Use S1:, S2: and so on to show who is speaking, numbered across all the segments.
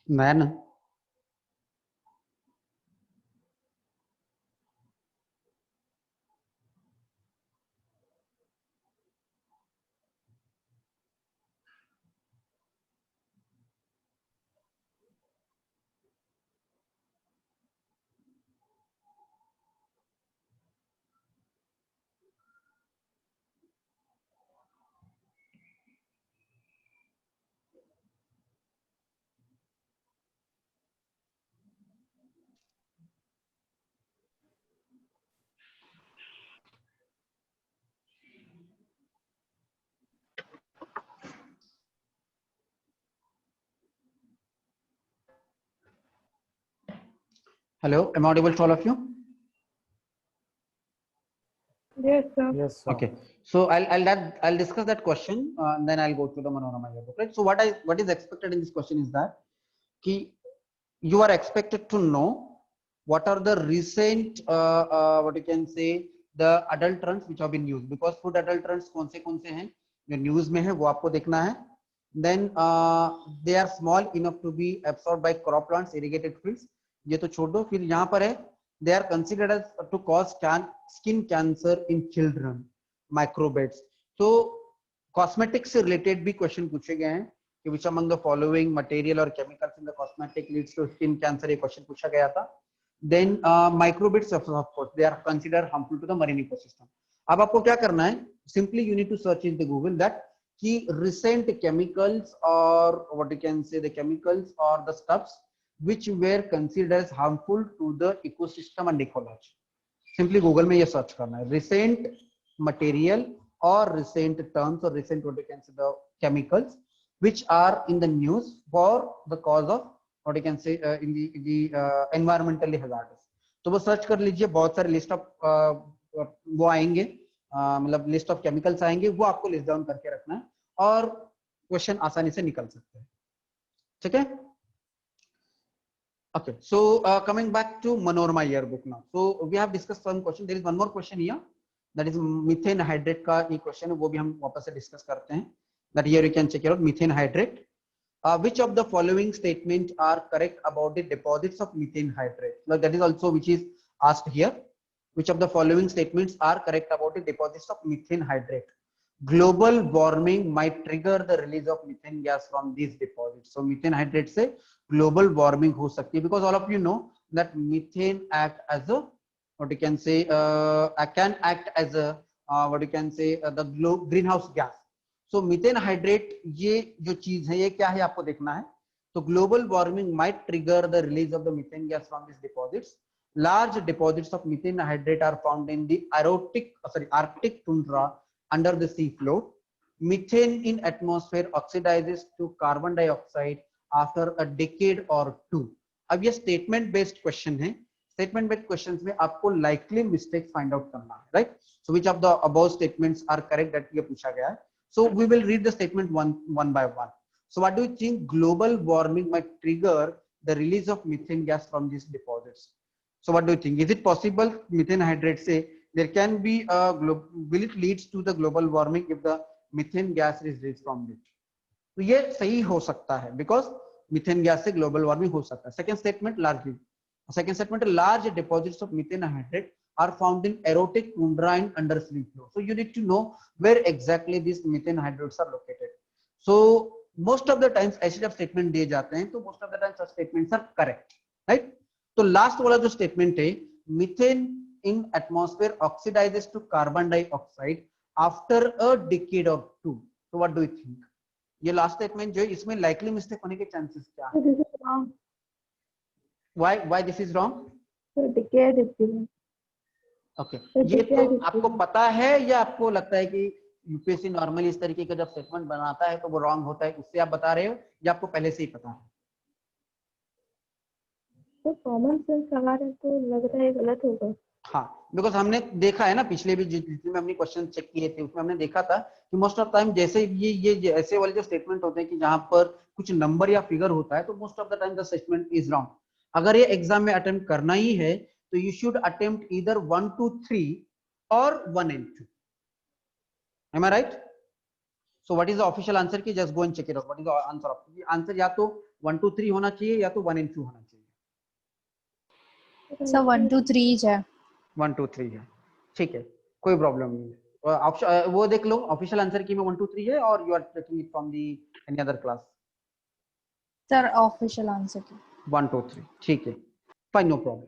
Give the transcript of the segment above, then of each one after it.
S1: मैं ना Hello, am I audible to all of you?
S2: Yes, sir.
S3: Yes, sir.
S1: Okay, so I'll discuss that question, and then I'll go to the Manorama yearbook. Right. So what is expected in this question is that you are expected to know what are the recent what you can say the adulterants which have been used, because food adulterants कौन से हैं जो news में है वो आपको देखना है. Then they are small enough to be absorbed by crop plants, irrigated fields. ये तो छोड़ दो. फिर यहाँ पर है they are considered as to cause skin cancer in children, microbes. तो कॉस्मेटिक्स से रिलेटेड भी क्वेश्चन पूछे गए हैं कि which among the following material or chemicals in the cosmetic leads to skin cancer, ये क्वेश्चन पूछा गया था. Then microbes of course they are considered harmful to the marine ecosystem. अब आपको क्या करना है, simply you need to search in the Google that कि recent chemicals or what you can say the chemicals or the stuffs which were considered as harmful to the ecosystem and ecology. Simply Google में ये search करना है recent material or recent terms or recent what you can say the chemicals which are in the news for the cause of what you can say in the environmentally hazardous. तो वो search कर लीजिए, बहुत सारे list of वो आएंगे, मतलब list of chemicals आएंगे, वो आपको लिस्ट डाउन करके रखना है और क्वेश्चन आसानी से निकल सकते हैं. ठीक है. Okay, so coming back to Manorama yearbook now. So we have discussed some question. There is one more question here, that is methane hydrate का एक question है, वो भी हम वापस से discuss करते हैं. That here you can check it out, methane hydrate. Which of the following statements are correct about the deposits of methane hydrate? Now that is also which is asked here. Which of the following statements are correct about the deposits of methane hydrate? Global warming might trigger the release of methane gas from these deposits. So methane hydrate से global warming हो सकती है, because all of you know that methane act as a what you can say can act as a what you can say the greenhouse gas. So methane hydrate ये जो चीज है ये क्या है आपको देखना है. तो global warming might trigger the release of the methane gas from these deposits. Large deposits of methane hydrate are found in the Arctic tundra under the sea floor. Methane in atmosphere oxidizes to carbon dioxide after a decade or two. अब ये statement based question है. Statement based questions में आपको likely mistakes find out करना है, right? So which of the above statements are correct, that ये पूछा गया है. So we will read the statement one by one. So what do you think global warming might trigger the release of methane gas from these deposits? So what do you think? Is it possible methane hydrate say there can be a will it leads to the global warming if the methane gas is released from it? तो ये सही हो सकता है, because methane gas से global warming हो सकता है. Second statement large deposits of methane hydrate are found in erotic tundra and under sea floor. So you need to know where exactly these methane hydrates are located. So most of the times ऐसे जब statement दिए जाते हैं तो most of the times such statements are correct, right? तो last वाला जो statement है methane in atmosphere oxidizes to carbon dioxide after a decade or two. So what do you think? ये last statement जो है इसमें likely mistake होने के chances क्या हैं?
S2: This is wrong.
S1: Why this is wrong?
S2: So decade is given.
S1: Okay.
S2: So
S1: ये तो
S2: decade is
S1: आपको
S2: given.
S1: पता है या आपको लगता है कि यूपीएससी नॉर्मली इस तरीके का जब स्टेटमेंट बनाता है तो वो रॉन्ग होता है, उससे आप बता रहे हो या आपको पहले से ही पता है?
S2: तो कॉमन सेंस लगा रहे तो लग रहा है गलत होगा.
S1: हाँ, बिकॉज हमने देखा है ना पिछले भी जितने में हमने क्वेश्चन चेक किए थे उसमें हमने देखा था कि मोस्ट ऑफ टाइम जैसे ये ऐसे वाले जो स्टेटमेंट होते हैं कि जहां पर कुछ नंबर या फिगर होता है तो most of the time the statement is wrong. अगर ये एग्जाम में अटेम्प्ट करना ही है तो you should attempt either 1 to 3 or 1 and 2. Am I right? So what is the official answer की just go and check it out. What is the answer of answer? या तो 1 2 3 होना चाहिए या तो 1 and 2 होना चाहिए.
S3: सर 1 2 3 है.
S1: 1 2 3 है. ठीक है, कोई प्रॉब्लम नहीं है. ऑप्शन वो देख लो, ऑफिशियल आंसर की में 1 2 3 है और you are taking it from the any other class.
S3: Sir official answer key
S1: 1 2 3 ठीक है, फाइन, नो प्रॉब्लम.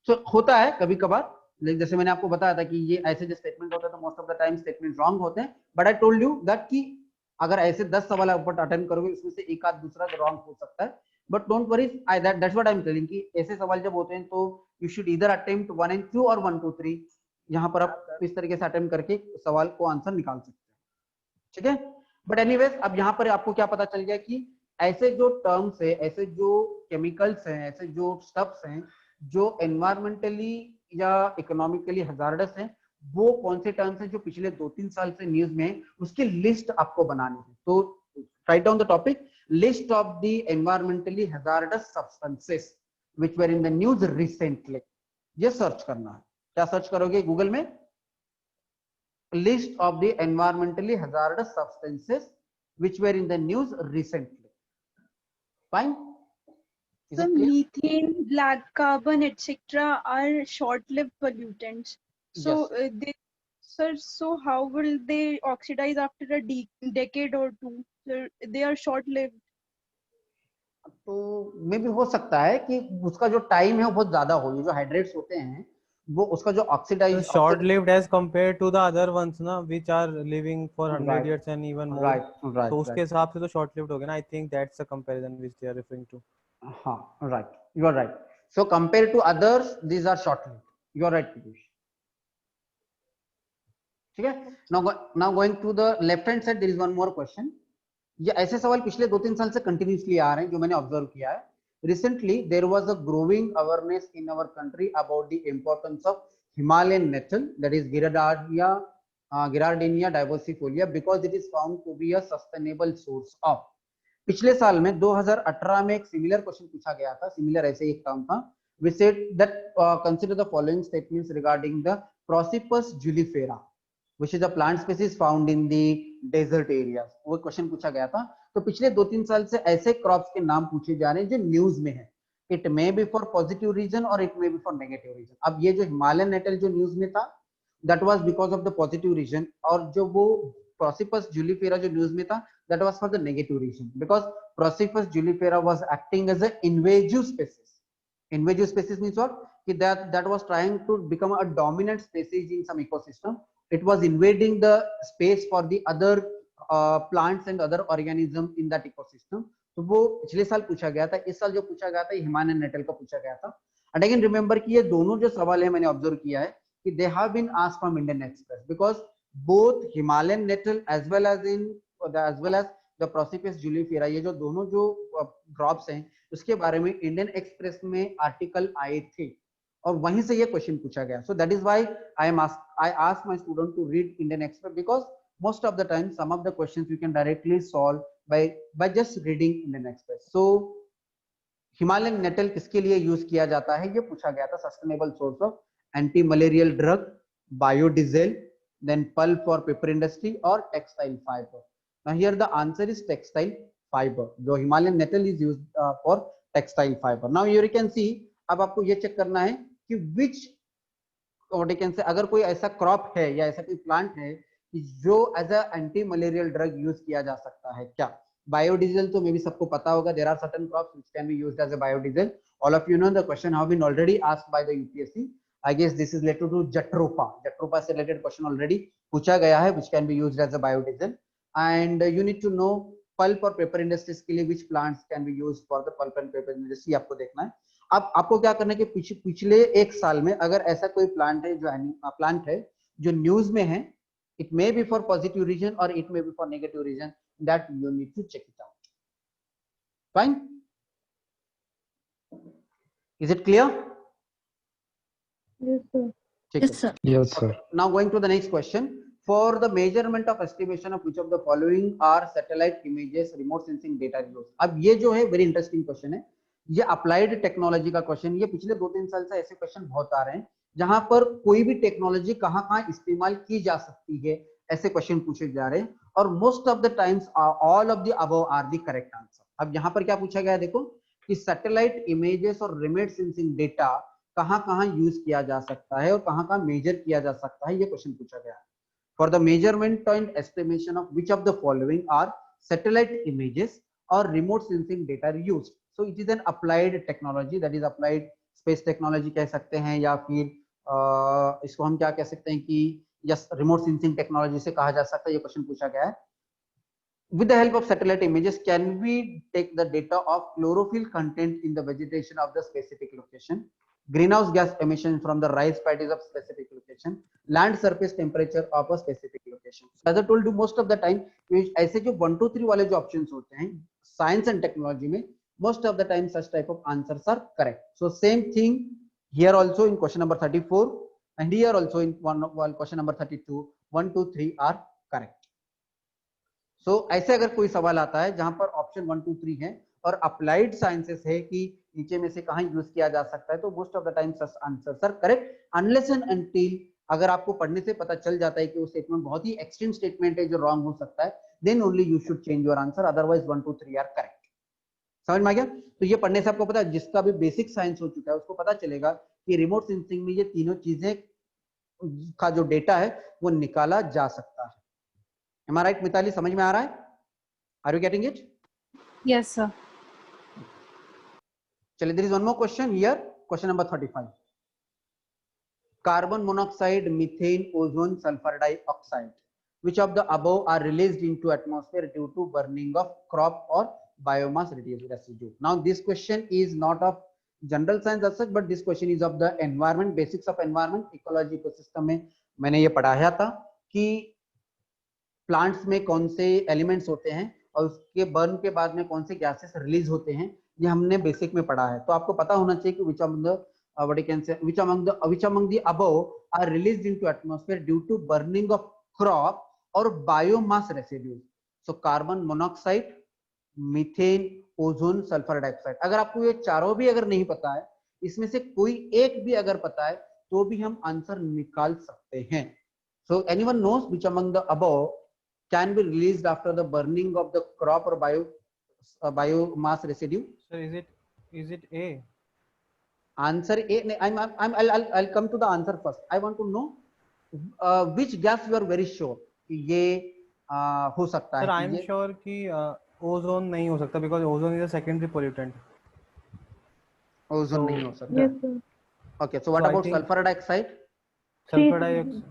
S1: सो होता है कभी कभार, लेकिन जैसे मैंने आपको बताया था कि ये ऐसे जो स्टेटमेंट होता है तो most of the time statement wrong होते हैं. But I told you that कि अगर ऐसे 10 सवाल आप अटेम्प्ट करोगे उसमें से एक आध दूसरा रॉन्ग हो सकता है. But don't worry, I that's what I am telling कि ऐसे सवाल जब होते हैं तो you should either attempt 1 and 2 और 1 2 3. यहाँ पर आप इस तरीके से अटेम्प्ट करके सवाल को आंसर निकाल सकते हैं. ठीक है. बट एनीवेज अब यहाँ पर आपको क्या पता चल गया कि ऐसे जो टर्म्स है, ऐसे जो केमिकल्स हैं, ऐसे जो स्टफ्स हैं जो एनवायरमेंटली या इकोनॉमिकली हजार्डस हैं, वो कौन से टर्म्स हैं जो पिछले 2-3 साल से न्यूज में है, उसकी लिस्ट आपको बनानी है. तो write down the topic, list of the environmentally hazardous substances which were in the news recently. ये सर्च करना है. क्या सर्च करोगे गूगल में? List of the environmentally hazardous substances which were in the news recently. Fine.
S4: So methane, black carbon, etc. are short-lived pollutants. So so how will they oxidize after a decade or two? So they are short-lived.
S1: तो मे भी हो सकता है कि उसका जो time है वो बहुत ज्यादा हो. ये जो हाइड्रेट्स होते हैं वो उसका जो oxidise
S5: short lived as compared to the other ones ना which are living for 100 years and even more.
S1: right.
S5: तो उसके हिसाब से तो short lived हो गया ना. I think that's the comparison which they are referring to.
S1: हाँ, right, you are right. So compared to others these are short lived. You are right, Piyush. ठीक है. now going to the left hand side there is one more question. ये ऐसे सवाल पिछले 2-3 साल से continuously आ रहे हैं जो मैंने ऑब्जर्व किया है. Recently there was a growing awareness in our country about the importance of Himalayan nettle, that is Girardinia diversifolia, because it is found to be a sustainable source of. पिछले साल में 2018 में एक सिमिलर क्वेश्चन पूछा गया था, similar ऐसे एक टर्म था. We said that consider the following statements regarding the Prosopis julifera, which is a plant species found in the desert areas. वो क्वेश्चन पूछा गया था. तो पिछले 2-3 साल से ऐसे क्रॉप्स के नाम पूछे जा रहे हैं जो न्यूज में है. It may be for positive reason और it may be for negative reason. अब ये जो हिमालयन नेटल जो न्यूज में था that was because of the positive reason, और जो वो Prosopis julifera जो न्यूज में था that was for the negative reason, because Prosopis julifera was acting as an invasive species. Invasive species means what? That was trying to become a dominant species in some ecosystem. It was invading the space for the other plants and other organisms in that ecosystem. तो वो पिछले साल पूछा गया था. इस साल जो पूछा गया था हिमालयन नेटल का पूछा गया था. एंड अगेन रिमेंबर कि ये दोनों जो सवाल है मैंने ऑब्जर्व किया है कि they have been asked from Indian Express, because both Himalayan nettle as well as the Prosopis julifera, ये जो दोनों जो क्रॉप्स हैं उसके बारे में इंडियन एक्सप्रेस में आर्टिकल आए थे और वहीं से ये क्वेश्चन पूछा गया. So that is why I ask my student to read Indian Express, because most of the time some of the questions you can directly solve by just reading Indian Express. So Himalayan nettle किसके लिए use किया जाता है ये पूछा गया था. Sustainable source of anti malarial drug, biodiesel, then pulp for paper industry or textile fiber. Now here the answer is textile fiber. जो Himalayan nettle is used for textile fiber. Now here you can see, अब आपको ये check करना है कि which what you can say, अगर कोई ऐसा क्रॉप है या ऐसा कोई प्लांट है जो as a anti malarial drug use किया जा सकता है क्या. बायोडीजल तो मे भी सबको पता होगा. There are certain crops which can be used as a biodiesel. All of you know the question have been already asked by the UPSC. I guess this is related to Jatropha. Jatropha से related question already पूछा गया है, which can be used as a biodiesel. And you need to know pulp और paper industries के लिए which plants can be used for the pulp and paper industry. आपको देखना है. अब आपको क्या करना है कि पिछले एक साल में अगर ऐसा कोई प्लांट है जो न्यूज में है, it may be for positive reason or it may be for negative reason, that you need to check it out. Fine? Is it clear?
S2: Yes, sir.
S3: Yes, sir.
S6: Yes, sir.
S1: Now going to the next question. For the measurement of estimation of which of the following are satellite images, remote sensing data used. अब ये जो है very interesting question है. ये applied technology का question. ये पिछले 2-3 साल से ऐसे क्वेश्चन बहुत आ रहे हैं जहां पर कोई भी टेक्नोलॉजी कहां कहां इस्तेमाल की जा सकती है, ऐसे क्वेश्चन पूछे जा रहे हैं और most of the times all of the above are the correct answer. अब यहाँ पर क्या पूछा गया है देखो कि सैटेलाइट इमेजेस और रिमोट सेंसिंग डेटा कहां कहां यूज किया जा सकता है और कहां कहां मेजर किया जा सकता है, ये क्वेश्चन पूछा गया है। For the measurement and estimation of which of the following are satellite images और remote sensing data used, so it is an applied technology, that is applied space technology कह सकते हैं, या फिर इसको हम क्या कह सकते हैं कि यस रिमोट सेंसिंग टेक्नोलॉजी से कहा जा सकता है, ये क्वेश्चन पूछा गया है। With the help of satellite images, can we take the data of chlorophyll content in the vegetation of the specific location, greenhouse gas emission from the rice paddies of specific location, land surface temperature of a specific location? So as I told you, most of the time ऐसे जो 1 2 3 वाले जो options होते हैं science and technology में, most of the time such type of answers are correct. So same thing here also in question number 34 and here also in question number 32, 1 2 3 are correct. ऐसे अगर कोई सवाल आता है जहां पर ऑप्शन 1 2 3 है और अप्लाइड साइंसेस है कि नीचे में से कहां यूज किया जा सकता है, तो most of the time answers are correct unless and until अगर आपको पढ़ने से पता चल जाता है कि वो स्टेटमेंट बहुत ही एक्सट्रीम स्टेटमेंट है जो रॉन्ग हो सकता है, then only you should change your answer, otherwise 1 2 3 are correct. समझ में आ गया? तो ये पढ़ने से आपको पता है, जिसका भी बेसिक साइंस हो चुका है उसको पता चलेगा कि रिमोट सेंसिंग में ये तीनों चीजें का जो डेटा है वो निकाला जा सकता है। Am I right, Mitali? समझ में आ रहा है? Are you getting it?
S3: Yes, sir.
S1: चलिए, there is one more question here, question number 35. Carbon monoxide, methane, ozone, sulfur dioxide, which of the above are released into atmosphere due to burning of crop or biomass residue? Now this question is not of general science as such, but this question is of the environment, basics of environment, ecology, ecosystem में मैंने ये पढ़ाया था कि plants में कौन से elements होते हैं और उसके बर्न के बाद में कौन से गैसेस रिलीज होते हैं, ये हमने बेसिक में पढ़ा है। तो आपको पता होना चाहिए कि which among the above are released into atmosphere due to burning of crop or biomass residues. So carbon monoxide, methane, ozone, sulphur dioxide. अगर आपको ये चारों भी अगर नहीं पता है, इसमें से कोई एक भी अगर पता है तो भी हम आंसर निकाल सकते हैं। So anyone knows which among the above can be released after the burning of the crop or biomass residue?
S5: Sir, is it A?
S1: Answer A. I'll come to the answer first. I want to know which gas you are very sure कि ये हो सकता है।
S5: Sir, I am sure कि ozone नहीं हो सकता because ozone is a secondary pollutant.
S1: Ozone नहीं हो सकता।
S2: Yes, sir.
S1: Okay, so what
S5: So I
S1: about
S5: think
S1: sulfur dioxide?
S5: sulfur
S2: Three.
S5: dioxide,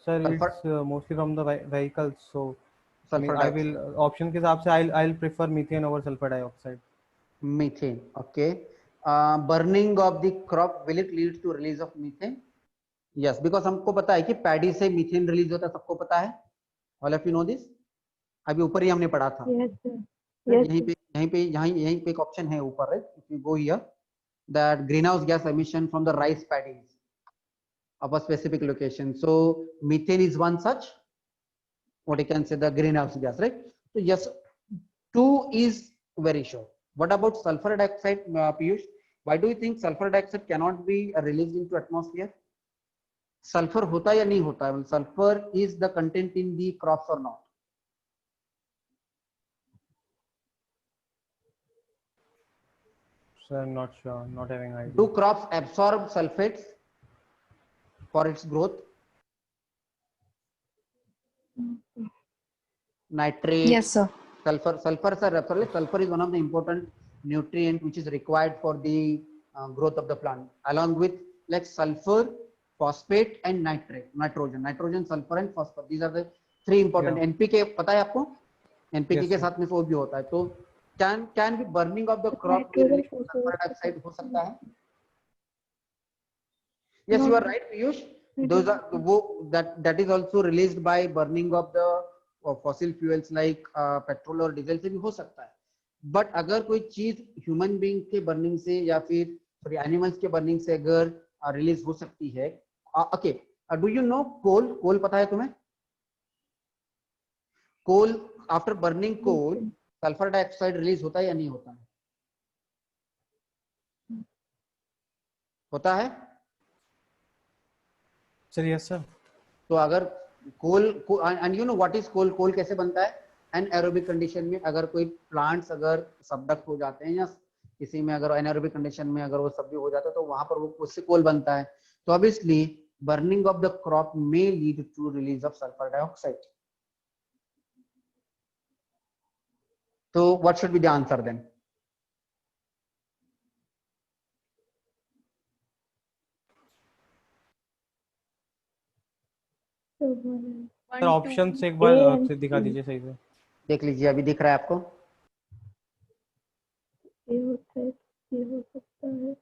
S5: sir,
S1: Sulfur-
S5: it's mostly from the vehicles. So
S1: Sulfur
S5: I will option के हिसाब से I'll prefer methane over sulfur dioxide.
S1: Methane. Okay. Burning of the crop, will it lead to release of methane? Yes, because हमको पता है कि paddy से methane release होता है, सबको पता है। All of you know this? अभी ऊपर ही हमने पढ़ा था।
S2: Yes, sir. Yes,
S1: यहीं
S2: sir.
S1: पे एक ऑप्शन है ऊपर, right? If you go here, that greenhouse gas emission from the rice paddies of a specific location. So methane is one such, what you can say, the greenhouse gas, right? So yes, 2 is very sure. What about sulfur dioxide, Piyush? Why do you think sulfur dioxide cannot be released into atmosphere? Sulfur होता या नहीं होता है? Sulfur is the content in the crops or not?
S5: Sir, I'm not sure, not having idea.
S1: Do crops absorb sulfates for its growth? Nitrate,
S3: Yes, sir.
S1: sulfur, sulfur is one of the important nutrient which is required for the growth of the plant, along with like sulfur, phosphate and nitrogen, sulfur and phosphor. These are the 3 important.
S5: Yeah.
S1: NPK पता है आपको? NPK
S5: Yes,
S1: के
S5: sir.
S1: साथ में वो भी होता है। तो can be burning of the crop be released sulfur dioxide हो सकता है? Yes, you are right, Piyush. Those are that is also released by burning of the fossil fuels like petrol और डीजल से भी हो सकता है। बट अगर कोई चीज ह्यूमन बीइंग के बर्निंग से या फिर सॉरी एनिमल्स के बर्निंग से अगर रिलीज हो सकती है, okay, do you know coal पता है तुम्हें? Coal, after burning coal sulphur dioxide release होता है या नहीं होता है? होता है?
S5: Sir yes sir.
S1: तो अगर coal, and you know what is coal, coal कैसे बनता है? एनाएरोबिक कंडीशन में अगर कोई प्लांट्स अगर सबडक्ट हो जाते हैं या किसी में अगर एनाएरोबिक कंडीशन में अगर वो सब भी हो जाता है तो वहां पर वो उससे कोल बनता है। तो obviously burning of the crop may lead to release of sulphur dioxide. तो what should be the answer then?
S2: तो बोले
S5: सर ऑप्शन से एक
S2: A
S5: बार
S2: and
S5: से दिखा
S2: C।
S5: दीजिए सही से।
S1: देख लीजिए, अभी दिख रहा है आपको?
S2: A होता है, C हो सकता है,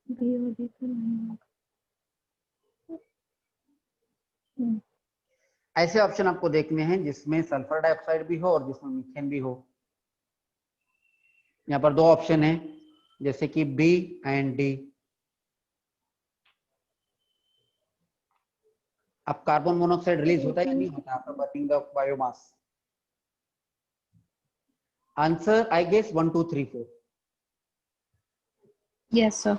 S2: B वाली तो नहीं होगा।
S1: ऐसे ऑप्शन आपको देखने हैं जिसमें सल्फर डाइऑक्साइड भी हो और जिसमें मीथेन भी हो। यहाँ पर दो ऑप्शन है, जैसे कि बी एंड डी। अब कार्बन मोनोऑक्साइड रिलीज होता है या नहीं होता after burning the biomass? Answer I guess 1 2 3 4।
S3: Yes sir.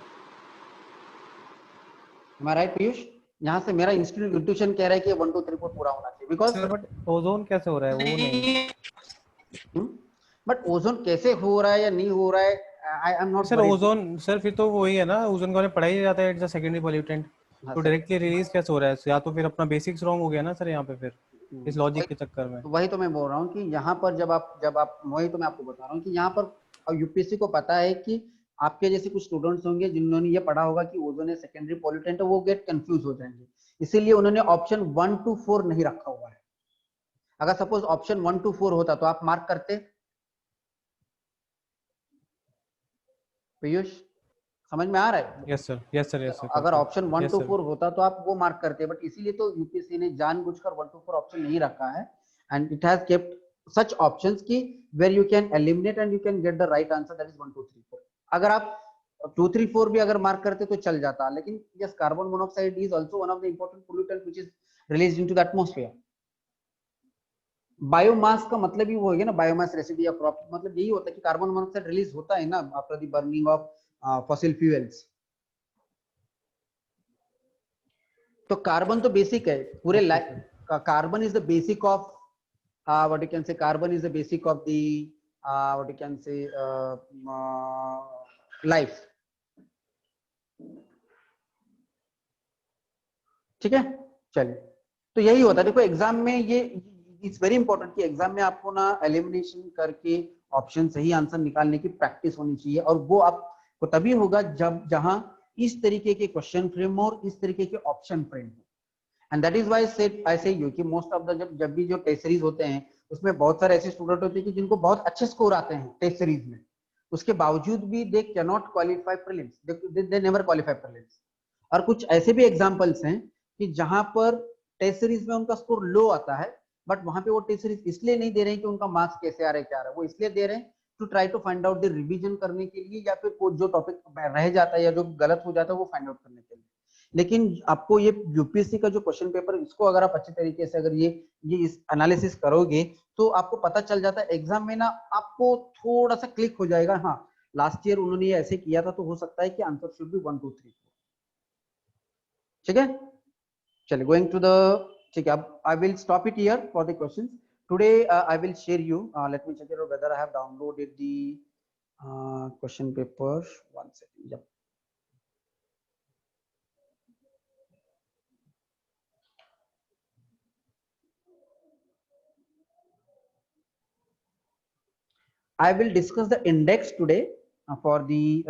S1: Am I right, Piyush? यहाँ से मेरा इंट्यूशन कह रहा है कि 1 2 3 4 पूरा होना चाहिए, बिकॉज
S5: सर बट ओजोन कैसे हो रहा है वो नहीं।
S1: बट ओजोन कैसे हो रहा है या नहीं हो रहा है, आई am not
S5: sir ozone sir फिर तो वही है ना, ओजोन को पढ़ाई ही जाता है, इट्स अ सेकेंडरी पॉल्यूटेंट। तो डायरेक्टली रिलीज कैसे हो रहा है? या तो फिर अपना बेसिक्स रॉन्ग हो गया ना सर यहाँ पे फिर इस लॉजिक के चक्कर में।
S1: वही तो मैं बोल रहा हूँ कि यहाँ पर जब आप वही तो मैं आपको बता रहा हूँ कि यहाँ पर यूपीएससी को पता है कि आपके जैसे कुछ स्टूडेंट्स होंगे जिन्होंने ये पढ़ा होगा कि ओजोन एक सेकेंडरी पॉल्यूटेंट है, वो गेट कंफ्यूज हो जाएंगे। इसीलिए उन्होंने ऑप्शन 1 2 4 नहीं रखा हुआ है। अगर सपोज ऑप्शन 1 2 4 होता तो आप मार्क करते? पीयूष, समझ में आ रहा है?
S5: Yes sir yes sir yes sir.
S1: अगर ऑप्शन 1
S5: Yes,
S1: टू
S5: sir.
S1: 4 होता तो आप वो मार्क करते, बट इसीलिए तो यूपीएससी ने जानबूझकर 1 टू 4 ऑप्शन नहीं रखा है, and it has kept such options की where you can eliminate and you can get the right answer, that is 1 2 3 4। अगर आप 2 3 4 भी अगर मार्क करते तो चल जाता, लेकिन yes, carbon monoxide is also one of the important pollutant which is released into the atmosphere. Biomass का मतलब ही वो है ना, बायोमास रेसिड्यू या क्रॉप, मतलब यही होता है कि कार्बन मोनोऑक्साइड रिलीज होता है ना after the burning of fossil fuels. तो कार्बन तो बेसिक है पूरे carbon is the basic of what you can say, carbon is the basic of the what you can say life। ठीक है, चलिए। तो यही होता है, देखो एग्जाम में ये इट्स वेरी इंपॉर्टेंट कि एग्जाम में आपको ना एलिमिनेशन करके ऑप्शन सही आंसर निकालने की प्रैक्टिस होनी चाहिए, और वो आपको तभी होगा जब जहां इस तरीके के क्वेश्चन फ्रेम और इस तरीके के ऑप्शन फ्रेम हो। And that is why said I से यू कि मोस्ट ऑफ द जब भी जो टेस्ट सीरीज होते हैं उसमें बहुत सारे ऐसे स्टूडेंट होते हैं कि जिनको बहुत अच्छे स्कोर आते हैं टेस्ट सीरीज में, उसके बावजूद भी they can not qualify prelims, they never qualify prelims. और कुछ ऐसे भी एग्जांपल्स हैं कि जहां पर टेस्ट सीरीज में उनका स्कोर लो आता है, बट वहां पे वो टेस्ट सीरीज इसलिए नहीं दे रहे हैं कि उनका मार्क्स कैसे आ रहे क्या आ रहा है, वो इसलिए दे रहे हैं to try to find out the revision करने के लिए, या फिर जो टॉपिक रह जाता है या जो गलत हो जाता है वो फाइंड आउट करने के लिए। लेकिन आपको ये यूपीएससी का जो क्वेश्चन पेपर, इसको अगर आप अच्छे तरीके से अगर ये इस एनालिसिस करोगे तो आपको पता चल जाता है एग्जाम में ना, आपको थोड़ा सा क्लिक हो जाएगा, हाँ लास्ट ईयर उन्होंने ये ऐसे किया था तो हो सकता है कि आंसर शुड बी 1 2 3 4। ठीक है, चलिए गोइंग टू द, ठीक है, अब I will stop it here for the questions today. I will share you, let me check it whether I have downloaded the question paper, one second. Yup, I will discuss the index today for the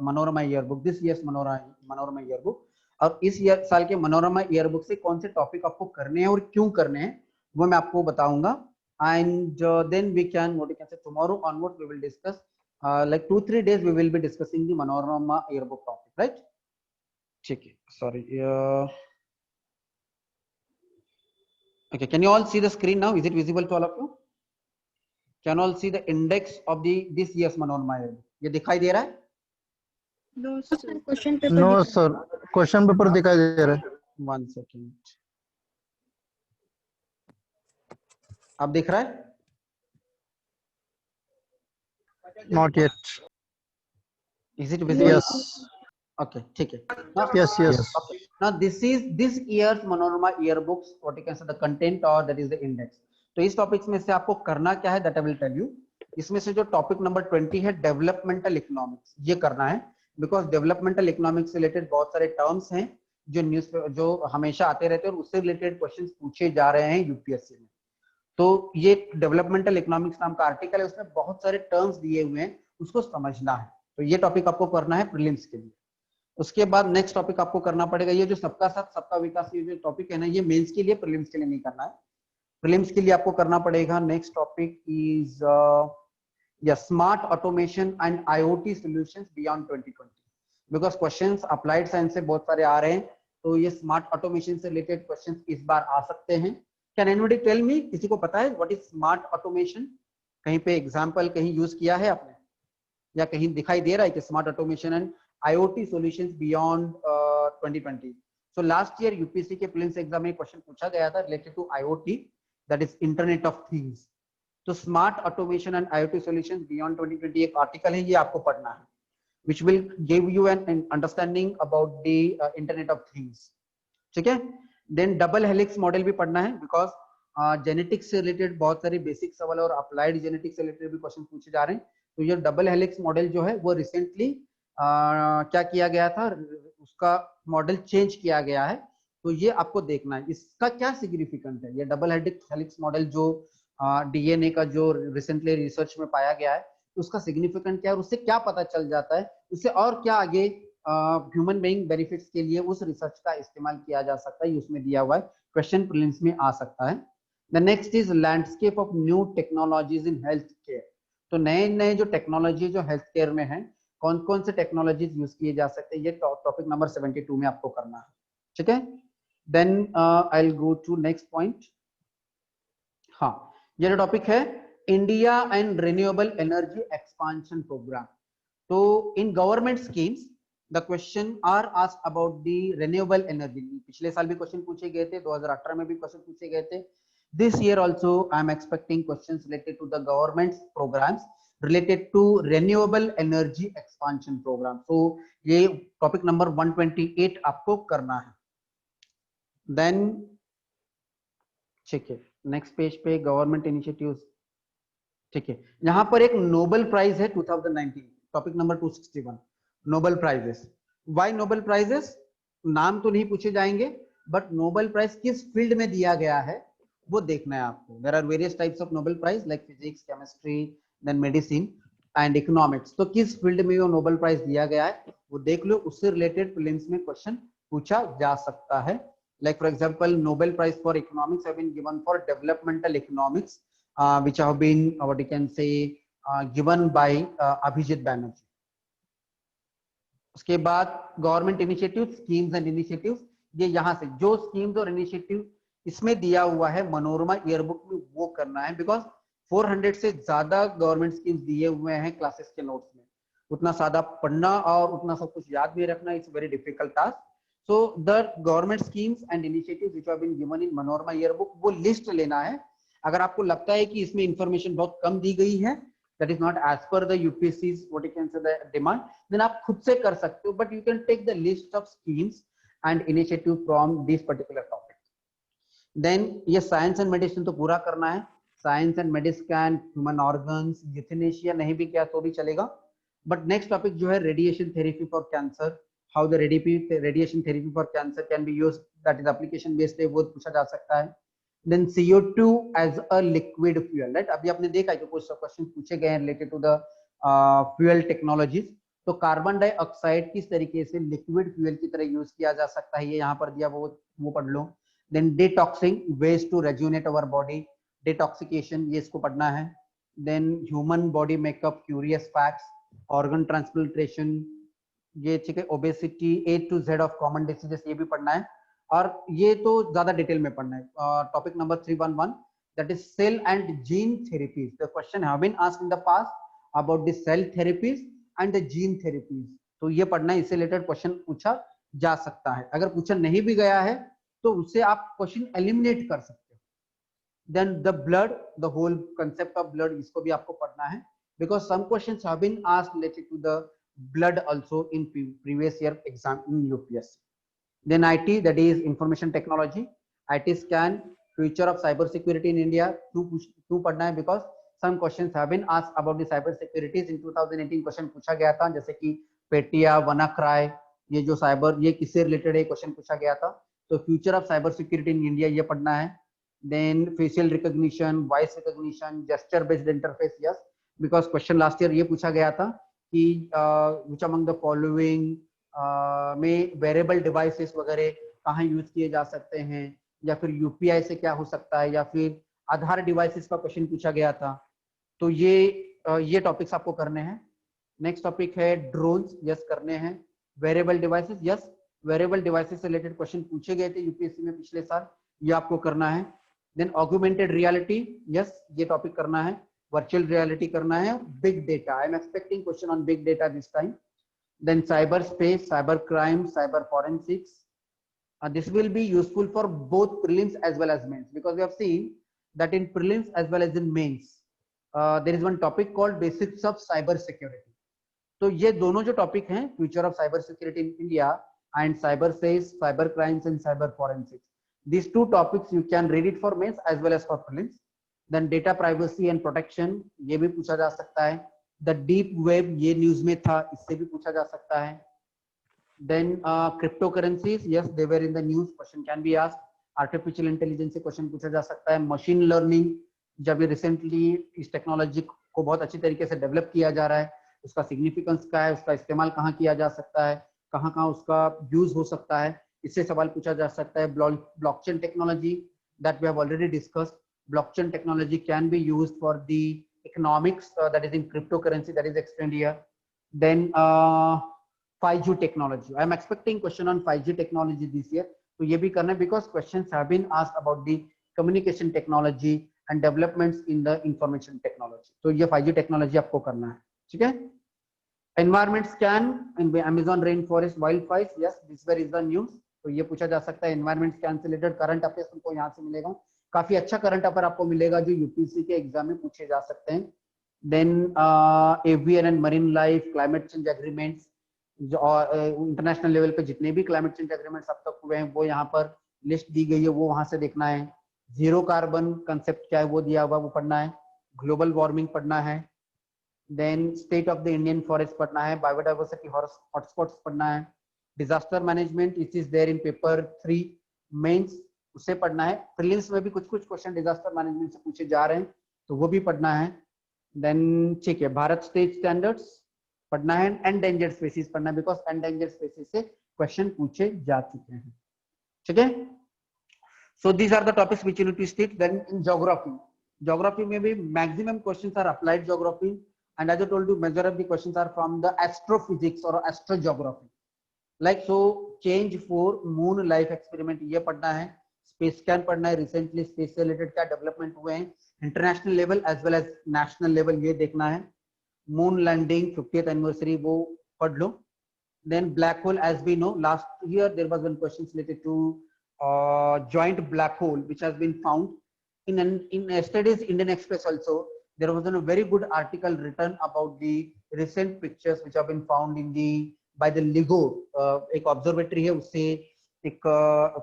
S1: Manorama yearbook, this year's Manorama yearbook। और इस साल के Manorama yearbook से कौन से topic आपको करने हैं और क्यों करने हैं वो मैं आपको बताऊंगा। And then we can what you can say tomorrow onwards we will discuss like 2 3 days we will be discussing the Manorama yearbook topic, right? ठीक है, sorry, okay, can you all see the screen now? Is it visible to all of you? Can all see the index of the this year's Manorama yearbook? ये दिखाई दे रहा है?
S4: No, sir.
S3: Question paper
S6: no sir, question paper दिखाई दे रहा है।
S1: One second, अब दिख रहा है?
S6: Not yet.
S1: Is it visible?
S6: Yes.
S1: Okay, ठीक है. Now,
S6: Yes. Yes.
S1: okay. Now this is this year's Manorama yearbooks. What you can say the content or that is the index. तो इस topics में से आपको करना क्या है, that I will tell you. इसमें से जो टॉपिक नंबर 20 है डेवलपमेंटल इकोनॉमिक्स, ये करना है बिकॉज डेवलपमेंटल इकोनॉमिक्स से रिलेटेड बहुत सारे टर्म्स हैं जो न्यूज जो हमेशा आते रहते हैं और उससे रिलेटेड क्वेश्चंस पूछे जा रहे हैं यूपीएससी में. तो ये डेवलपमेंटल इकोनॉमिक्स नाम का आर्टिकल है, उसमें बहुत सारे टर्म्स दिए हुए हैं, उसको समझना है. तो ये टॉपिक आपको करना है प्रीलिम्स के लिए. उसके बाद नेक्स्ट टॉपिक आपको करना पड़ेगा ये जो सबका साथ सबका विकास, ये जो टॉपिक है ना, ये मेंस के लिए, प्रीलिम्स के लिए नहीं करना है. प्रीलिम्स के लिए आपको करना पड़ेगा. Next topic is smart automation and IoT solutions beyond 2020 because questions applied science से बहुत सारे आ रहे हैं. तो ये स्मार्ट ऑटोमेशन से रिलेटेड क्वेश्चंस इस बार आ सकते हैं. कैन एनीबॉडी टेल मी, किसी को पता है व्हाट इज स्मार्ट ऑटोमेशन? कहीं पे एग्जांपल कहीं यूज किया है आपने या कहीं दिखाई दे रहा है कि smart automation and IoT solutions beyond 2020. So last year UPSC के प्रीलिम्स एग्जाम में क्वेश्चन पूछा गया था related to IoT, that is Internet of Things. तो smart automation and IoT solutions beyond 2020 एक आर्टिकल है, ये आपको पढ़ना है, which will give you an understanding about the Internet of Things. ठीक है. देन डबल हेलिक्स मॉडल भी पढ़ना है बिकॉज जेनेटिक्स से रिलेटेड बहुत सारे बेसिक सवाल और अप्लाइड जेनेटिक्स से रिलेटेड भी क्वेश्चन पूछे जा रहे हैं. तो ये डबल हेलिक्स मॉडल जो है वो रिसेंटली क्या किया गया था, उसका मॉडल चेंज किया गया है. तो ये आपको देखना है इसका क्या सिग्निफिकेंट है. ये डबल हेलिक्स मॉडल जो डीएनए का जो रिसेंटली रिसर्च में पाया गया है, तो उसका सिग्निफिकेंट क्या है, उससे क्या पता चल जाता है, उससे और क्या आगे ह्यूमन बीइंग बेनिफिट्स के लिए उस रिसर्च का इस्तेमाल किया जा सकता है, उसमें दिया हुआ है. क्वेश्चन प्रीलिम्स में आ सकता है. The next is landscape of new technologies in health care. तो नए नए जो टेक्नोलॉजी जो हेल्थ केयर में है, कौन कौन से टेक्नोलॉजीज यूज किए जा सकते हैं, ये टॉपिक नंबर 72 में आपको करना है. ठीक है. Then I will go to next point. हाँ, ये जो टॉपिक है India and renewable energy expansion programme. तो in government schemes the question are asked about the renewable energy. पिछले साल भी क्वेश्चन पूछे गए थे, 2018 में भी क्वेश्चन पूछे गए थे. This year also I am expecting questions related to the government programs related to renewable energy expansion program. So ये टॉपिक नंबर 128 आपको करना है. देन ठीक है, नेक्स्ट पेज पे गवर्नमेंट इनिशिएटिव्स. ठीक है, यहाँ पर एक नोबेल प्राइज है 2019, topic number 261, Nobel prizes. Why Nobel prizes? नाम तो नहीं पूछे जाएंगे, बट नोबेल प्राइज किस फील्ड में दिया गया है वो देखना है आपको. There are various types of Nobel prize like physics, chemistry, then medicine and economics. तो किस फील्ड में वो नोबेल प्राइज दिया गया है वो देख लो, उससे रिलेटेड प्रीलिम्स में क्वेश्चन पूछा जा सकता है. Like for example Nobel prize for economics have been given for developmental economics which have been what you can say given by Abhijit Banerjee. उसके बाद government initiative, schemes and initiatives. ये यहाँ से जो स्कीम्स और इनिशिएटिव इसमें दिया हुआ है मनोरमा ईयरबुक में वो करना है बिकॉज 400 से ज्यादा गवर्नमेंट स्कीम्स दिए हुए हैं क्लासेस के नोट्स में. उतना सादा पढ़ना और उतना सब कुछ याद में रखना it's very difficult task. So the government schemes and initiatives which have been given in Manorama yearbook वो लिस्ट लेना है. अगर आपको लगता है कि इसमें इंफॉर्मेशन बहुत कम दी गई है, that is not as per the UPSC's what you can say the demand, then आप खुद से कर सकते हो, but you can take the list of schemes and initiative from this particular topic. Then ये साइंस एंड मेडिसिन तो पूरा करना है. Science and medicine, human organs, euthanasia नहीं भी किया तो भी चलेगा. बट नेक्स्ट टॉपिक जो है radiation therapy for cancer, how the radiation therapy for cancer can be used, that is application based है, वो पूछा जा सकता है. Then CO2 as a liquid fuel. Right, अभी आपने देखा है कि कुछ क्वेश्चन पूछे गए हैं related to the fuel technologies. तो कार्बन डाइऑक्साइड किस तरीके से लिक्विड फ्यूल की तरह यूज किया जा सकता है, ये यहाँ पर दिया वो पढ़ लो. Then detoxing, ways to rejuvenate our body, detoxification, ये इसको पढ़ना है. Then human body makeup, curious facts, organ transplantation, ये ठीक है. Obesity, A to Z of common diseases, ये भी पढ़ना है. और ये तो ज्यादा डिटेल में पढ़ना है. Topic number 311 that is cell and gene therapies. The question have been asked in the past about the cell therapies and the gene therapies. तो ये पढ़ना है, इससे रिलेटेड क्वेश्चन पूछा जा सकता है. अगर पूछा नहीं भी गया है तो उससे आप क्वेश्चन एलिमिनेट कर सकते हो. Then the blood, the whole concept of blood, इसको भी आपको पढ़ना है because some questions have been asked related to the blood also in previous year exam in UPSC. Then IT, that is information technology. IT scan, future of cyber security in India. Two पढ़ना है because some questions have been asked about the cyber securities in 2018. Question पूछा गया था जैसे कि पेटिया, WannaCry, ये जो cyber, ये किससे रिलेटेड है क्वेश्चन पूछा गया था. तो future of cyber security in India ये पढ़ना है. Then facial recognition, voice recognition, gesture based interface. Yes, because question last year ये पूछा गया था कि विच अमंग द फॉलोइंग में वेरेबल डिवाइसेस वगैरह कहाँ यूज किए जा सकते हैं, या फिर यूपीआई से क्या हो सकता है, या फिर आधार डिवाइसेस का क्वेश्चन पूछा गया था. तो ये टॉपिक्स आपको करने हैं. नेक्स्ट टॉपिक है ड्रोन्स. यस करने हैं. Wearable devices. Yes, wearable devices से रिलेटेड क्वेश्चन पूछे गए थे यूपीएससी में पिछले साल, ये आपको करना है. Then augmented reality. यस, ये टॉपिक करना है. वर्चुअल रियलिटी करना है. Big data, I am expecting question on big data this time. Then cyberspace, cyber crime, cyber forensics. This will be useful for both prelims as well as mains, because we have seen that in prelims as well as in mains, there is one topic called basics of cyber security. तो ये दोनों जो topic हैं, future of cyber security in India and cyberspace, cyber crimes and cyber forensics, these two topics you can read it for mains as well as for prelims. Then data privacy and protection, ये भी पूछा जा सकता है. The deep web, ये news में था, इससे भी पूछा जा सकता है. Then crypto currencies. Yes, they were in the news, question can be asked. Artificial intelligence से क्वेश्चन पूछा जा सकता है. मशीन लर्निंग, जब ये रिसेंटली इस टेक्नोलॉजी को बहुत अच्छी तरीके से डेवलप किया जा रहा है, उसका सिग्निफिकेंस क्या है, उसका इस्तेमाल कहाँ किया जा सकता है, कहाँ कहाँ उसका यूज हो सकता है, इससे सवाल पूछा जा सकता है. Blockchain technology, that we have already discussed. Blockchain technology can be used for the economics, that is in cryptocurrency, that is explained here. Then 5G technology, I am expecting question on 5G technology this year, तो ये भी करना है because questions have been asked about the communication technology and developments in the information technology. तो ये 5G technology आपको करना है. ठीक है. Environment scan in Amazon rainforest wildfires. Yes, this where is the news. तो ये पूछा जा सकता है. environment scan से related current affairs तुमको यहाँ से मिलेगा. काफी अच्छा करंट अफेयर आपको मिलेगा जो यूपीएससी के एग्जाम में पूछे जा सकते हैं. Then avian and marine life, climate change agreements, और इंटरनेशनल लेवल पे जितने भी क्लाइमेट चेंज एग्रीमेंट्स अब तक हुए हैं वो यहाँ पर लिस्ट दी गई है, वो वहां से देखना है. जीरो कार्बन कंसेप्ट क्या है वो दिया हुआ, वो पढ़ना है. ग्लोबल वार्मिंग पढ़ना है. Then state of the Indian forest पढ़ना है. बायोडाइवर्सिटी हॉटस्पॉट्स पढ़ना है. Disaster management, it is there in paper 3 mains, उसे पढ़ना है. प्रीलिम्स में भी कुछ क्वेश्चन डिजास्टर मैनेजमेंट से पूछे जा रहे हैं, तो वो भी पढ़ना है. देन ठीक है, भारत स्टेट स्टैंडर्ड्स पढ़ना है. एंडेंजर्ड स्पीसीज पढ़ना है, बिकॉज एंडेंजर्ड स्पीसीज से क्वेश्चन पूछे जा चुके हैं. ठीक है. So these are the topics which you need to study. Then in geography में भी maximum questions are applied geography, and as I told you major of the questions are from the astrophysics और astrogeography. Like so change for moon life experiment ये पढ़ना है. Space scan पढ़ना है. Recently space से related क्या development हुए हैं international level as well as national level, ये देखना है. मून लैंडिंग 50th एनिवर्सरी वो पढ़ लो. Then black hole, as we know last year there was one question related to joint black hole which has been found in yesterday's Indian Express also. There was a very good article written about the recent pictures which have been found in the by the LIGO. एक observatory है, उससे एक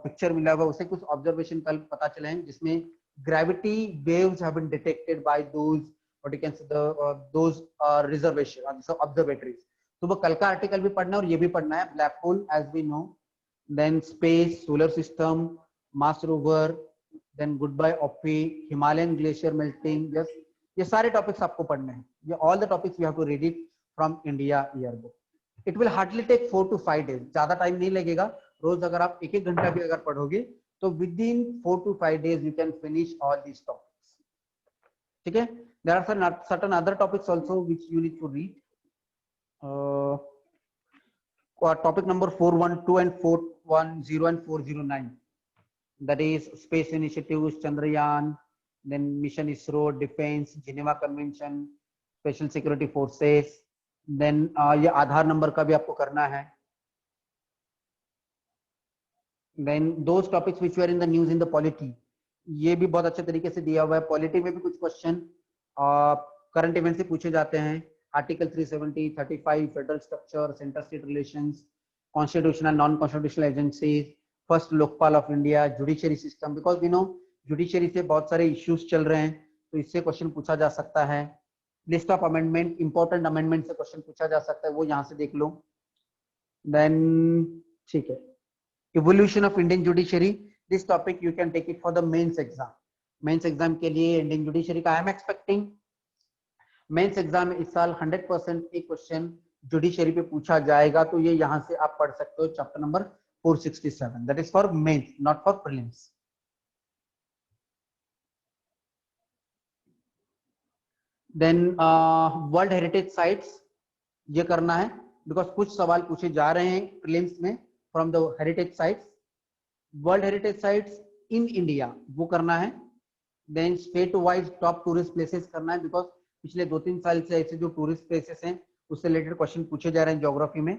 S1: picture मिला हुआ, उसे कुछ observation कल पता चले हैं जिसमें gravity waves have been detected by those what you can say those reservation observatories. तो वो कल का आर्टिकल भी पढ़ना है और ये भी पढ़ना है. Black hole as we know. Then space, solar system, Mars rover, then good bye Oppy, Himalayan glacier melting. Yes, ये सारे टॉपिक्स आपको पढ़ने हैं. ये all the topics you have to read it from India year book. It will hardly take 4 to 5 days, ज्यादा time नहीं लगेगा. रोज अगर आप एक घंटा भी अगर पढ़ोगे तो within 4 to 5 days you can finish all these topics. ठीक है. There are certain other topics also which you need to read. Topic number 412 and 410 and 409, that is space initiatives, Chandrayaan, then mission ISRO, defense, Geneva Convention, special security forces. then ये आधार number का भी आपको करना है. then those topics which were in the news in the polity, ये भी बहुत अच्छे तरीके से दिया हुआ है. पॉलिटी में भी कुछ क्वेश्चन करंट इवेंट से पूछे जाते हैं. Article 370, 35, federal structure, centre state relations, constitutional non constitutional agencies, first Lokpal of India, judiciary system, because we know judiciary से बहुत सारे इश्यूज चल रहे हैं, तो इससे क्वेश्चन पूछा जा सकता है। List of amendment, important amendment से क्वेश्चन पूछा जा सकता है, वो यहाँ से देख लो। देन ठीक है, evolution of Indian judiciary, this topic you can take it for the mains exam. Mains exam के लिए इंडियन जुडिशरी का I am expecting mains exam में इस साल 100% एक क्वेश्चन जुडिशरी पे पूछा जाएगा, तो ये यहाँ से आप पढ़ सकते हो, chapter number 467, that is for mains, not for prelims. Then world heritage sites, ये करना है बिकॉज कुछ सवाल पूछे जा रहे हैं प्रीलिम्स में from the heritage sites. World heritage sites in India वो करना है। Then state wise top tourist places करना है, बिकॉज पिछले 2-3 साल से ऐसे जो टूरिस्ट प्लेसेस हैं उससे रिलेटेड क्वेश्चन पूछे जा रहे हैं ज्योग्राफी में।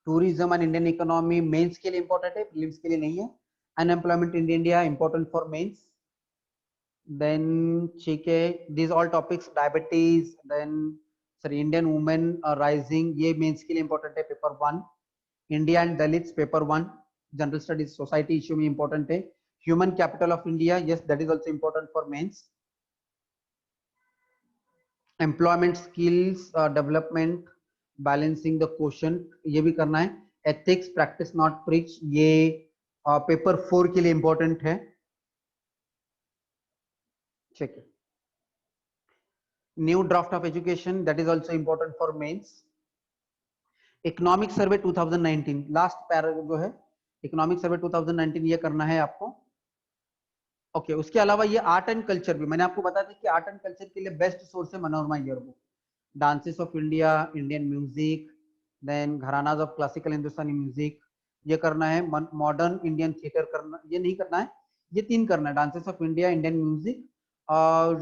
S1: Tourism and Indian economy mains के लिए इंपॉर्टेंट है, प्रीलिम्स के लिए नहीं है। Unemployment in India important for mains. Then ठीक है, this all topics, diabetes, then sorry Indian women rising, ये मेंस के लिए इंपॉर्टेंट है, paper 1। India and Dalits, paper 1। General studies society issue में इंपॉर्टेंट है। Human capital of India, yes that is also important for mains. Employment skills development, balancing the question, ये भी करना है। एथिक्स, प्रैक्टिस नॉट प्रीच, ये paper 4 के लिए important है। ठीक है, new draft of education, that is also important for mains. Economic survey 2019, last para जो है इकोनॉमिक सर्वे 2019, ये करना है आपको। ओके, उसके अलावा ये आर्ट एंड कल्चर भी, मैंने आपको बताया था कि आर्ट एंड कल्चर के लिए बेस्ट सोर्स है Manorama yearbook. Dances of India, Indian music, then gharanas of classical Hindustani music, ये करना है। मॉडर्न इंडियन थिएटर करना, ये नहीं करना है, ये 3 करना है, dances of India, Indian music, और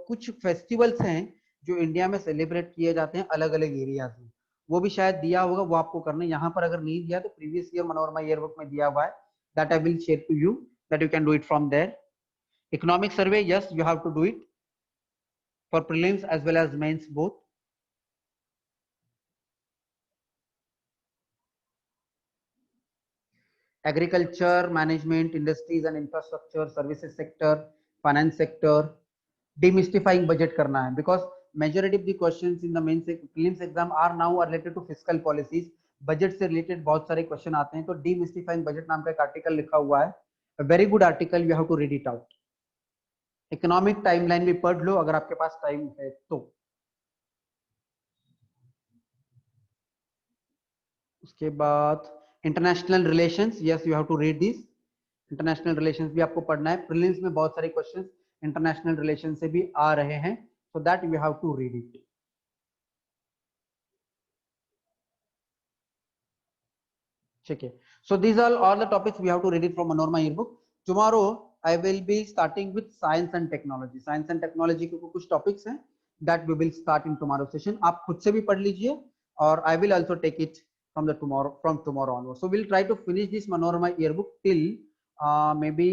S1: कुछ फेस्टिवल्स हैं जो इंडिया में सेलिब्रेट किए जाते हैं अलग अलग एरियाज में, वो भी शायद दिया होगा, वो आपको करना है। यहाँ पर अगर नहीं दिया तो प्रीवियस ईयर मनोरमा ईयरबुक में दिया हुआ है, that I will share to you, that you can do it from there. Economic survey, yes you have to do it for prelims as well as mains both. Agriculture, management, industries and infrastructure, services sector, finance sector, demystifying budget करना है, because majority of the questions in the mains prelims exam are now related to fiscal policies, budget से related बहुत सारे question आते हैं, तो demystifying budget नाम का एक article लिखा हुआ है, a very good article, you have to read it out. Economic timeline भी पढ़ लो अगर आपके पास टाइम है तो। उसके बाद international relations, yes you have to read this. International relations भी आपको पढ़ना है, प्रीलिम्स में बहुत सारे क्वेश्चंस इंटरनेशनल रिलेशन से भी आ रहे हैं, so that you have to read it. ठीक है, so these are all the topics we have to read it from Manorama yearbook. Tomorrow I will be starting with science and technology. Science and technology के कुछ topics हैं that we will start in tomorrow session. आप खुद से भी पढ़ लीजिए और I will also take it from tomorrow onwards. So we'll try to finish this Manorama yearbook till maybe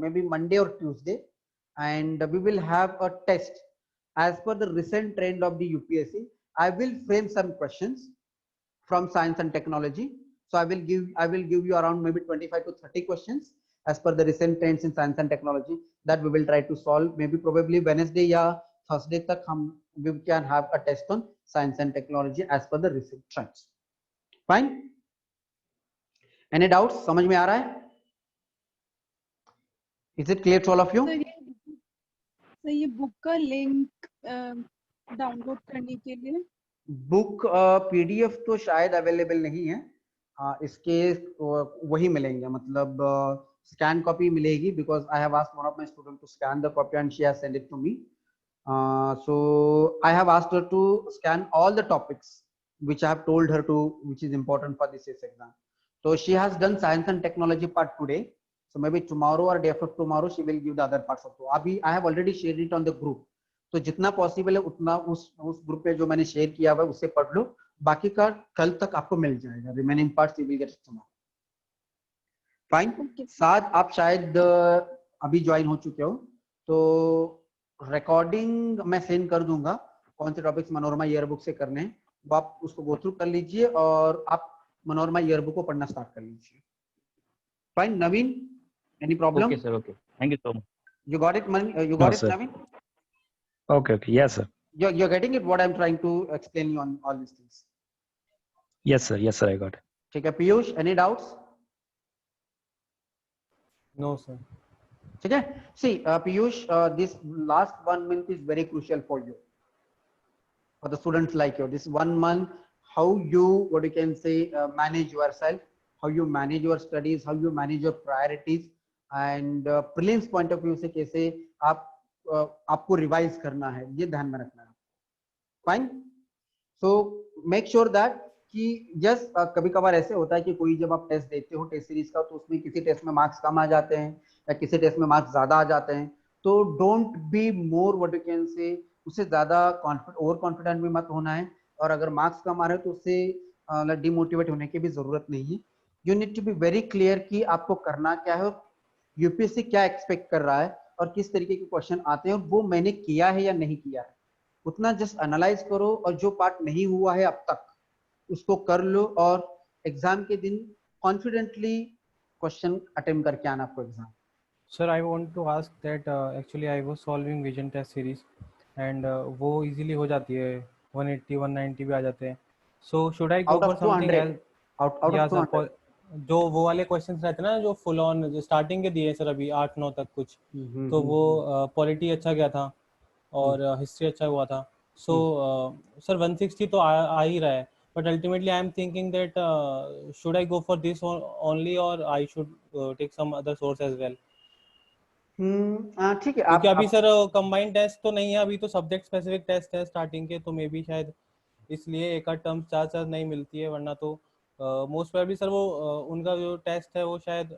S1: maybe Monday or Tuesday, and we will have a test as per the recent trend of the UPSC. I will frame some questions from science and technology. So I will give you around maybe 25 to 30 questions as per the recent trends in science and technology that we will try to solve. Maybe probably Wednesday या Thursday तक we can have a test on science and technology as per the recent trends. Fine? Any doubts? समझ में आ रहा है? Is it clear to all of you?
S4: Sir ये book का link download करने के लिए
S1: बुक पीडीएफ तो शायद अवेलेबल नहीं है, इसके वही मिलेंगे, मतलब स्कैन कॉपी मिलेगी, because I have asked one of my student to scan the copy and she has send it to me. So I have asked her to scan all the topics which I have told her to, which is important for this exam. So she has done science and technology part today. So maybe tomorrow or day after tomorrow she will give the other parts also. अभी I have already shared it on the group. तो जितना possible है उतना उस group पे जो मैंने share किया हुआ है उससे पढ़ लो, बाकी का कल तक आपको मिल जाएगा. Remaining parts you will get tomorrow. Fine. साथ आप शायद अभी ज्वाइन हो चुके हो, तो रिकॉर्डिंग मैं सेंड कर दूंगा, कौन से टॉपिक्स मनोरमा ईयरबुक से करने हैं, वो आप उसको गो थ्रू कर लीजिए और आप मनोरमा ईयरबुक को पढ़ना स्टार्ट कर लीजिए। Fine Naveen, any problem?
S7: Okay, sir. Okay. Thank you so much.
S1: You got it, you
S8: No,
S1: got it,
S8: sir.
S1: Naveen?
S8: Okay, okay. Yes, sir.
S1: You're getting it, what I'm trying to explain you on all these things.
S8: Yes, sir. Yes, sir. I got it.
S1: ठीक है Piyush, any doubts?
S5: No, sir.
S1: ठीक है, see Piyush, this last 1 month is very crucial for you, for the students like you. This 1 month, how you, what you can say, manage yourself, how you manage your studies, how you manage your priorities, and prelims point of view से कैसे आप आपको revise करना है, ये ध्यान में रखना है। Fine, so make sure that कि जस्ट कभी कभार ऐसे होता है कि कोई जब आप टेस्ट देते हो टेस्ट सीरीज का, तो उसमें किसी टेस्ट में मार्क्स कम आ जाते हैं या किसी टेस्ट में मार्क्स ज्यादा आ जाते हैं, तो don't be more what you can से, उससे ज्यादा ओवर कॉन्फिडेंट भी मत होना है, और अगर मार्क्स कम आ रहे हैं तो उससे डिमोटिवेट होने की भी जरूरत नहीं है। You need to be very clear कि आपको करना क्या है, यूपीएससी क्या एक्सपेक्ट कर रहा है और किस तरीके के क्वेश्चन आते हैं, और वो मैंने किया है या नहीं किया है, उतना जस्ट एनालाइज करो, और जो पार्ट नहीं हुआ है अब तक उसको कर लो, और एग्जाम के दिन कॉन्फिडेंटली क्वेश्चन अटेम्प्ट करके आना आपको exam.
S5: Sir, I want to ask that actually I was solving vision test series and वो easily हो जाती है, 180 190 भी आ जाते हैं, so should I go
S1: Out
S5: for
S1: of
S5: something
S1: 200,
S5: else?
S1: out
S5: Yeah,
S1: of
S5: sir,
S1: 200,
S5: जो वो वाले क्वेश्चंस रहते हैं ना, जो फुल ऑन स्टार्टिंग के दिए सर अभी 8-9 तक कुछ, तो वो पॉलिटी अच्छा गया था और हिस्ट्री अच्छा हुआ था, सो सर 160 तो आ ही रहा है, but ultimately I am thinking that should I go for this only or I should take some other source as well?
S1: ठीक है।
S5: क्योंकि अभी सर कंबाइंड टेस्ट तो नहीं है, अभी तो सब्जेक्ट स्पेसिफिक टेस्ट है स्टार्टिंग के, तो मे बी शायद इसलिए एक आध टर्म्स चार नहीं मिलती है, वरना तो मोस्ट प्रोबेबली सर वो उनका जो टेस्ट है वो शायद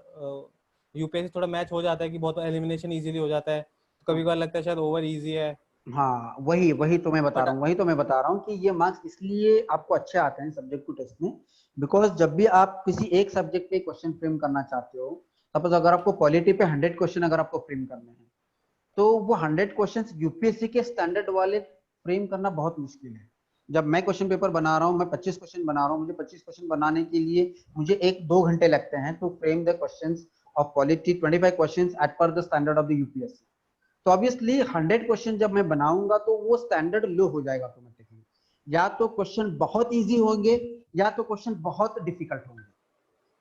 S5: यूपीएससी थोड़ा मैच हो जाता है कि बहुत एलिमिनेशन इजीली हो जाता है, कभी कभार लगता है शायद ओवर इजी है।
S1: हाँ वही तो मैं बता रहा हूँ कि ये मार्क्स इसलिए आपको अच्छे आते हैं सब्जेक्ट टू टेस्ट में, बिकॉज जब भी आप किसी एक सब्जेक्ट पे क्वेश्चन फ्रेम करना चाहते हो, सपोज अगर आपको पॉलिटी पे 100 क्वेश्चन अगर आपको फ्रेम करने हैं, तो वो 100 क्वेश्चन यूपीएससी के स्टैंडर्ड वाले फ्रेम करना बहुत मुश्किल है। जब मैं क्वेश्चन पेपर बना रहा हूँ, मैं 25 क्वेश्चन बना रहा हूँ, मुझे 25 क्वेश्चन बनाने के लिए मुझे 1-2 घंटे लगते हैं to frame the questions of polity, 25 questions at par the standard of the UPSC. तो ऑब्वियसली 100 क्वेश्चन जब मैं बनाऊंगा तो वो स्टैंडर्ड लो हो जाएगा ऑटोमेटिकली, या तो क्वेश्चन बहुत इजी होंगे या तो क्वेश्चन बहुत डिफिकल्ट होंगे।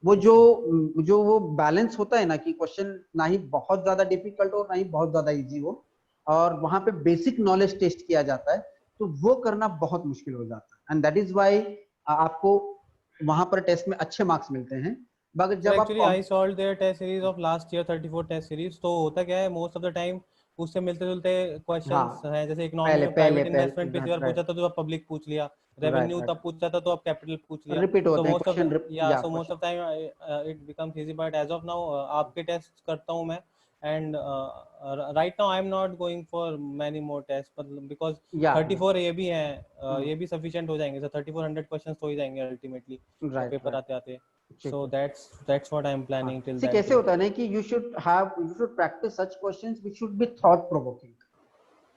S1: वो जो वो बैलेंस होता है ना कि क्वेश्चन ना ही बहुत ज्यादा डिफिकल्ट हो ना ही बहुत ज्यादा इजी हो, और वहां पे बेसिक नॉलेज टेस्ट किया जाता है, तो वो करना बहुत मुश्किल हो जाता है, एंड दैट इज व्हाई आपको वहां पर टेस्ट में अच्छे मार्क्स मिलते हैं। मगर जब
S5: actually I solve their test series of last year 34 test series, तो होता क्या है मोस्ट ऑफ द टाइम उससे मिलते जुलते क्वेश्चंस हैं, जैसे इकोनॉमी में प्राइवेट इन्वेस्टमेंट पे बार पूछा था तो आप पब्लिक पूछ लिया, रेवेन्यू तब पूछा था तो आप कैपिटल पूछ लिया, so most of time it becomes easy, but as of now आपके टेस्ट करता हूं मैं, and right now I am not going for many more test, because 34 ये भी हैं, ये भी सफिशिएंट हो जाएंगे, सो 3400 क्वेश्चंस हो ही जाएंगे अल्टीमेटली पेपर आते आते। So that's what I am planning till that.
S1: कैसे होता है ना कि you should practice such questions which should be thought provoking,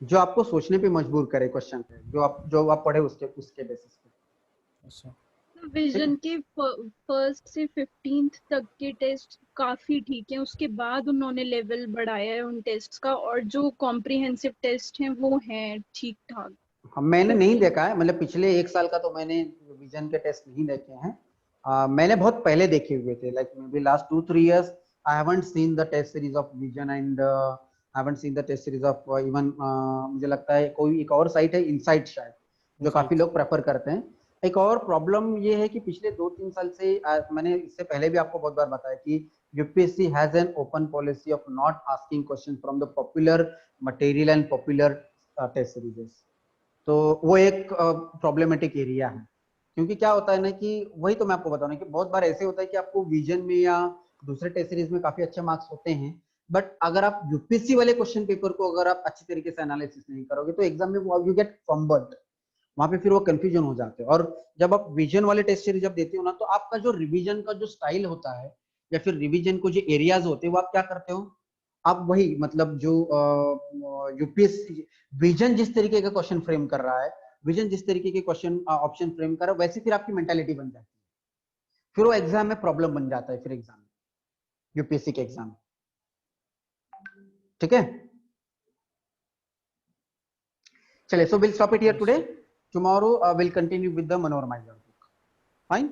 S1: जो आपको सोचने पे मजबूर करे क्वेश्चन पे, जो आप पढ़े उसके बेसिस पे।
S5: अच्छा,
S4: विजन के फर्स्ट से 15th तक के टेस्ट काफी ठीक है, उसके बाद उन्होंने लेवल बढ़ाया है उन टेस्ट्स का, और जो कॉम्प्रिहेंसिव टेस्ट हैं वो हैं ठीक ठाक।
S1: मैंने नहीं देखा है, मतलब पिछले 1 साल का तो मैंने विजन के टेस्ट नहीं देखे हैं, मैंने बहुत पहले देखे हुए थे, like may be last 2-3 years I haven't seen the test series of vision and I haven't seen the test series of even मुझे लगता है कोई एक और साइट है इनसाइट शायद, जो काफी लोग प्रेफर करते हैं। एक और प्रॉब्लम ये है कि पिछले 2-3 साल से मैंने इससे पहले भी आपको बहुत बार बताया कि UPSC has an open policy of not asking question from the popular material and popular test series, तो वो एक प्रॉब्लमेटिक एरिया है, क्योंकि क्या होता है ना कि वही तो मैं आपको बता रहा हूँ कि बहुत बार ऐसे होता है कि आपको विजन में या दूसरे टेस्ट सीरीज में काफी अच्छे मार्क्स होते हैं, बट अगर आप यूपीएससी वाले क्वेश्चन पेपर को अगर आप अच्छी तरीके से एनालिसिस नहीं करोगे तो एग्जाम में यू गेट फंबल्ड, वहां पे फिर वो कंफ्यूजन हो जाते हैं। और जब आप विजन वाले टेस्ट सीरीज जब देते हो ना, तो आपका जो रिवीजन का जो स्टाइल होता है या फिर रिवीजन को जो एरियाज होते हैं वो आप क्या करते हो, आप वही मतलब जो यूपीएससी विजन जिस तरीके का क्वेश्चन फ्रेम कर रहा है, विजन जिस तरीके के क्वेश्चन ऑप्शन फ्रेम कर रहा है, वैसे फिर आपकी मेंटालिटी बन जाती है, फिर वो एग्जाम में प्रॉब्लम बन जाता है, फिर एग्जाम में, यूपीएससी के एग्जाम में। ठीक है, चलिए, so we'll stop it here today. Tomorrow we'll continue with the Manorama book. Fine.